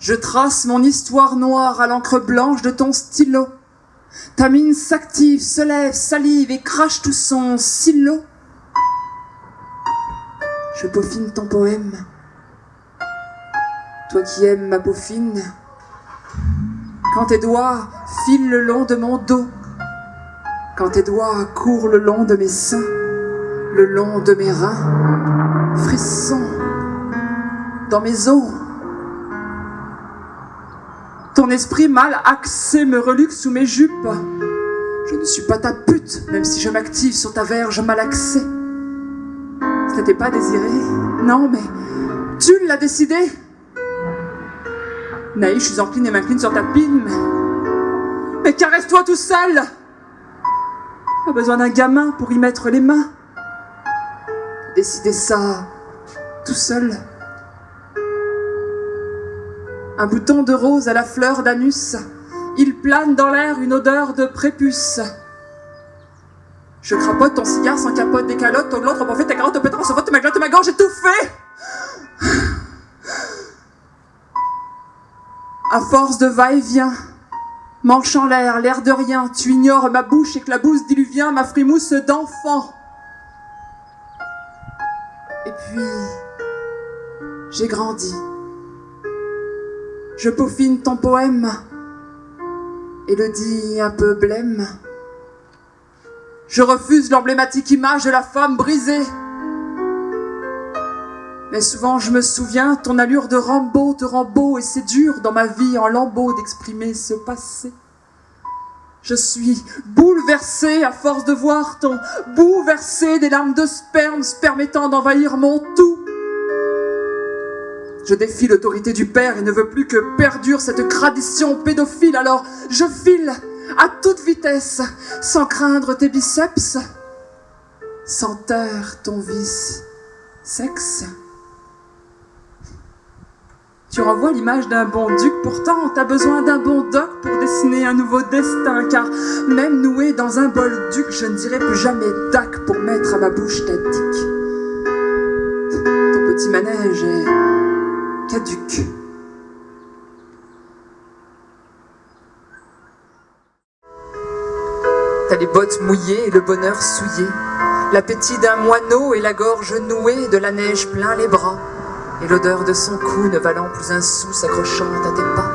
Je trace mon histoire noire à l'encre blanche de ton stylo. Ta mine s'active, se lève, salive et crache tout son silo. Je peaufine ton poème. Toi qui aimes ma peaufine. Quand tes doigts filent le long de mon dos. Quand tes doigts courent le long de mes seins. Le long de mes reins. Frissons dans mes os. Ton esprit mal axé me reluque sous mes jupes. Je ne suis pas ta pute, même si je m'active sur ta verge malaxée. Ce n'était pas désiré, non, mais tu l'as décidé. Naïf, je suis encline et m'incline sur ta pine, mais caresse-toi tout seul. Pas besoin d'un gamin pour y mettre les mains. Décider ça tout seul. Un bouton de rose à la fleur d'anus, il plane dans l'air une odeur de prépuce. Je crapote ton cigare sans capote des calottes, ton gland trop en fait, ta carotte au pétard, se vote ma glotte, ma gorge étouffée. À force de va-et-vient, manche en l'air de rien, tu ignores ma bouche éclabousse diluvien, ma frimousse d'enfant. Et puis, j'ai grandi. Je peaufine ton poème et le dis un peu blême. Je refuse l'emblématique image de la femme brisée. Mais souvent je me souviens, ton allure de Rambo te rend beau et c'est dur dans ma vie en lambeaux d'exprimer ce passé. Je suis bouleversée à force de voir ton bout versé des larmes de sperme se permettant d'envahir mon tout. Je défie l'autorité du père et ne veux plus que perdure cette tradition pédophile. Alors je file à toute vitesse, sans craindre tes biceps, sans taire ton vice sexe. Tu renvoies l'image d'un bon duc, pourtant t'as besoin d'un bon doc pour dessiner un nouveau destin, car même noué dans un bol duc, je ne dirai plus jamais dac pour mettre à ma bouche ta dick. Ton petit manège est caduc. T'as les bottes mouillées et le bonheur souillé, l'appétit d'un moineau et la gorge nouée, de la neige plein les bras, et l'odeur de son cou ne valant plus un sou s'accrochant à tes pas.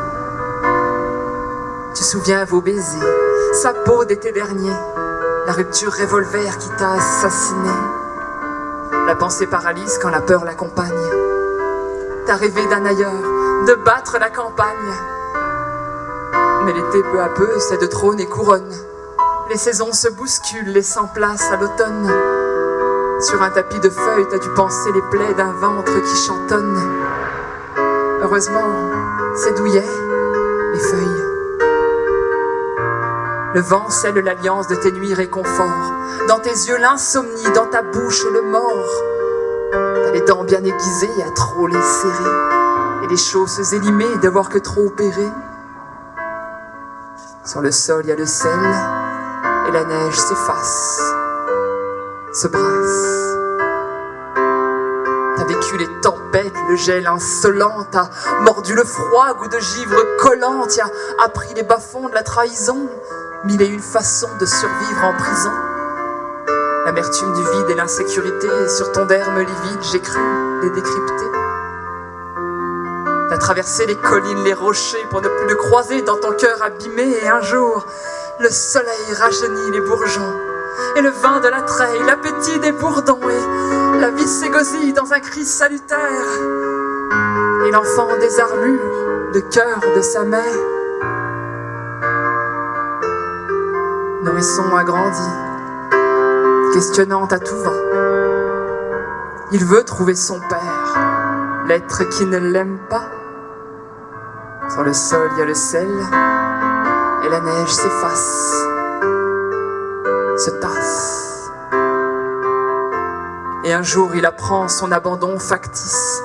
Tu souviens vos baisers, sa peau d'été dernier, la rupture revolver qui t'a assassiné. La pensée paralyse quand la peur l'accompagne. T'as rêvé d'un ailleurs, de battre la campagne. Mais l'été peu à peu cède trône et couronne. Les saisons se bousculent, laissant place à l'automne. Sur un tapis de feuilles, t'as dû penser les plaies d'un ventre qui chantonne. Heureusement, c'est douillet, les feuilles. Le vent scelle l'alliance de tes nuits réconfort. Dans tes yeux l'insomnie, dans ta bouche le mort. T'as les dents bien aiguisées à trop les serrer, et les chausses élimées d'avoir que trop opéré. Sur le sol, il y a le sel, et la neige s'efface, se brasse. T'as vécu les tempêtes, le gel insolent, t'as mordu le froid, goût de givre collant, t'as appris les bas-fonds de la trahison, mille et une façons de survivre en prison. L'amertume du vide et l'insécurité, sur ton derme livide, j'ai cru les décrypter. T'as traversé les collines, les rochers, pour ne plus le croiser dans ton cœur abîmé, et un jour, le soleil rajeunit les bourgeons, et le vin de la treille, l'appétit des bourdons, et la vie s'égosille dans un cri salutaire, et l'enfant des armures, le cœur de sa mère. Nourrisson a grandi, questionnant à tout va. Il veut trouver son père, l'être qui ne l'aime pas. Sur le sol, il y a le sel, et la neige s'efface, se tasse. Et un jour, il apprend son abandon factice,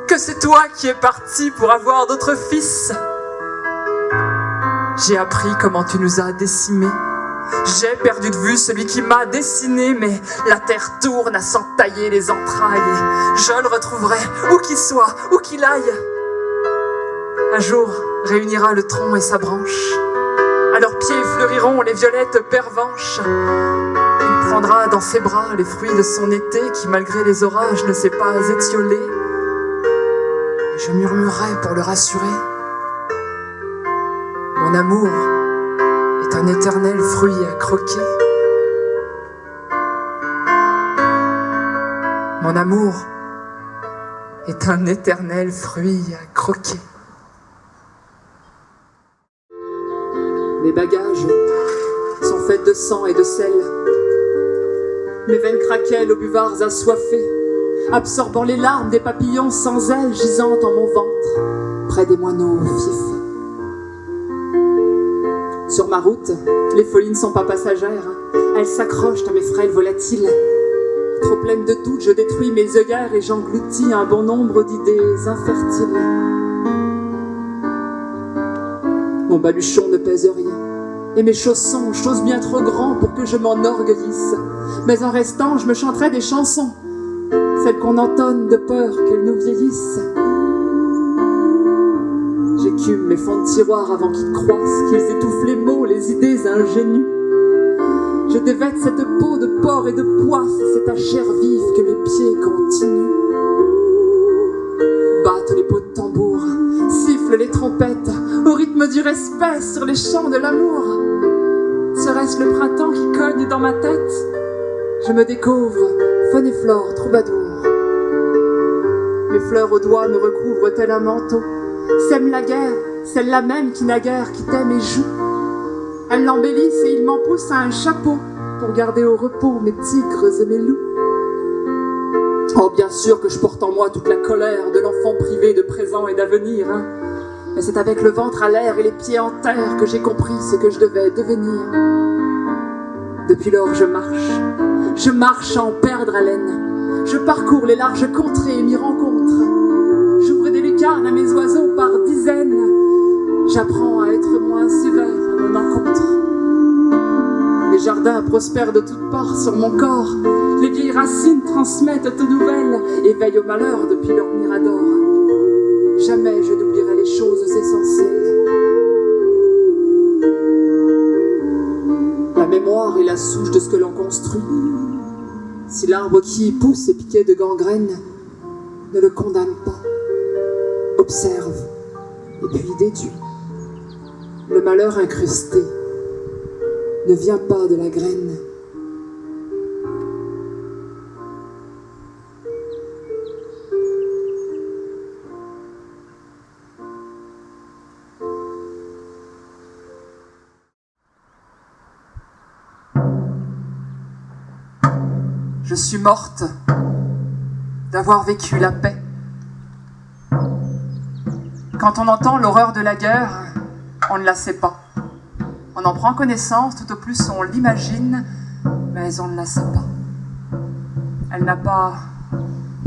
que c'est toi qui es parti pour avoir d'autres fils. J'ai appris comment tu nous as décimés. J'ai perdu de vue celui qui m'a dessiné, mais la terre tourne à s'en tailler les entrailles, et je le retrouverai, où qu'il soit, où qu'il aille. Un jour réunira le tronc et sa branche. À leurs pieds fleuriront les violettes pervenches. Il prendra dans ses bras les fruits de son été qui, malgré les orages, ne s'est pas étiolé. Et je murmurerai pour le rassurer: mon amour est un éternel fruit à croquer. Mon amour est un éternel fruit à croquer. Mes bagages sont faits de sang et de sel. Mes veines craquellent aux buvards assoiffés, absorbant les larmes des papillons sans ailes gisant en mon ventre, près des moineaux fieffés. Sur ma route, les folies ne sont pas passagères, elles s'accrochent à mes frêles volatiles. Trop pleine de doutes, je détruis mes œillères et j'engloutis un bon nombre d'idées infertiles. Mon baluchon ne pèse rien, et mes chaussons, chose bien trop grand pour que je m'enorgueillisse. Mais en restant, je me chanterai des chansons, celles qu'on entonne de peur qu'elles nous vieillissent. J'écume mes fonds de tiroir avant qu'ils croissent, qu'ils étouffent les mots, les idées ingénues. Je dévête cette peau de porc et de poisse, c'est à chair vive que mes pieds continuent. Battent les pots de tambour, sifflent les trompettes, au rythme du respect sur les champs de l'amour. Serait-ce le printemps qui cogne dans ma tête? Je me découvre, faune et flore, troubadour. Mes fleurs aux doigts me recouvrent tel un manteau, sème la guerre, celle-là même qui naguère quittait mes joues. Elles l'embellissent et il m'en pousse à un chapeau pour garder au repos mes tigres et mes loups. Oh, bien sûr que je porte en moi toute la colère de l'enfant privé de présent et d'avenir, hein. Mais c'est avec le ventre à l'air et les pieds en terre que j'ai compris ce que je devais devenir. Depuis lors je marche à en perdre haleine. Je parcours les larges contrées et m'y rencontre. J'ouvre des lucarnes à mes oiseaux par dizaines. J'apprends à être moins sévère à mon encontre. Les jardins prospèrent de toutes parts sur mon corps. Les vieilles racines transmettent aux nouvelles et veillent au malheur depuis leur mirador. Jamais je n'oublierai les choses essentielles. La mémoire est la souche de ce que l'on construit. Si l'arbre qui y pousse est piqué de gangrène, ne le condamne pas. Observe et puis déduis. Le malheur incrusté ne vient pas de la graine. Je suis morte d'avoir vécu la paix. Quand on entend l'horreur de la guerre, on ne la sait pas. On en prend connaissance, tout au plus on l'imagine, mais on ne la sait pas. Elle n'a pas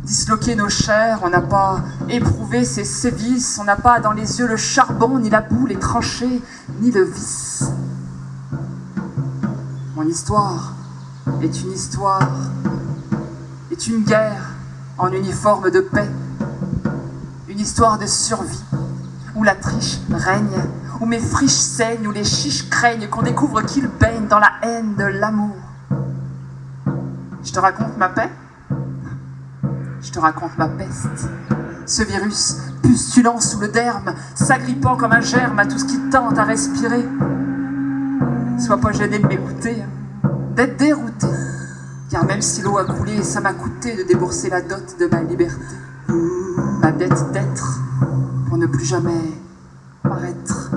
disloqué nos chairs, on n'a pas éprouvé ses sévices, on n'a pas dans les yeux le charbon, ni la boue, les tranchées, ni le vice. Mon histoire est une histoire, est une guerre en uniforme de paix, une histoire de survie, où la triche règne, où mes friches saignent, où les chiches craignent, qu'on découvre qu'ils baignent dans la haine de l'amour. Je te raconte ma paix? Je te raconte ma peste. Ce virus, pustulant sous le derme, s'agrippant comme un germe à tout ce qui tente à respirer. Sois pas gêné de m'écouter, d'être dérouté, car même si l'eau a coulé, ça m'a coûté de débourser la dot de ma liberté. Ma dette d'être, pour ne plus jamais paraître.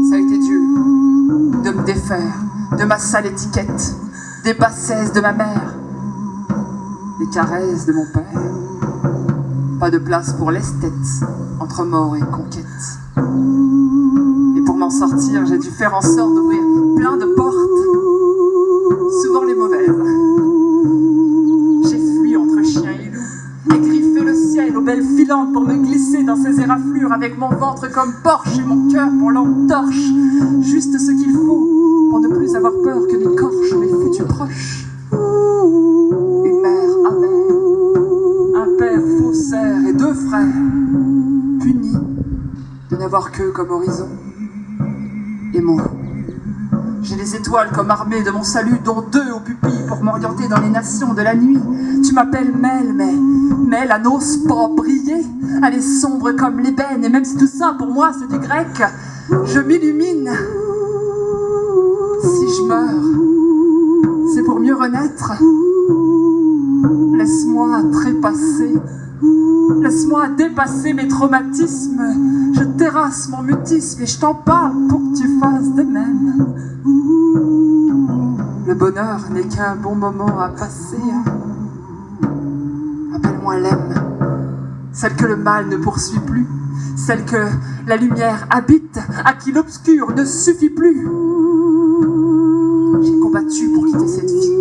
Ça a été dur de me défaire de ma sale étiquette, des bassesses de ma mère, des caresses de mon père. Pas de place pour l'esthète entre mort et conquête. Et pour m'en sortir, j'ai dû faire en sorte d'ouvrir plein de portes, souvent les mauvaises. J'ai fui entre chien et loup, et griffé le ciel aux belles filantes pour me glisser dans ces éraflures avec mon ventre comme porche et mon cœur pour lampe torche. Juste ce qu'il faut pour ne plus avoir peur que m'écorchent mes foutus proches. Une mère amère, un père faussaire et deux frères. queue comme horizon. Et moi, j'ai les étoiles comme armées de mon salut, dont 2 aux pupilles pour m'orienter dans les nations de la nuit. Tu m'appelles Mel, mais Mel, elle n'ose pas briller. Elle est sombre comme l'ébène, et même si tout ça pour moi c'est du grec, je m'illumine. Si je meurs, c'est pour mieux renaître. Laisse-moi trépasser. Laisse-moi dépasser mes traumatismes. Je terrasse mon mutisme et je t'en parle pour que tu fasses de même. Le bonheur n'est qu'un bon moment à passer. Appelle-moi l'aime, celle que le mal ne poursuit plus, celle que la lumière habite, à qui l'obscur ne suffit plus. J'ai combattu pour quitter cette vie.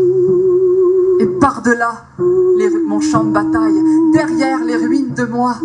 Et par-delà mon champ de bataille, derrière les ruines de moi,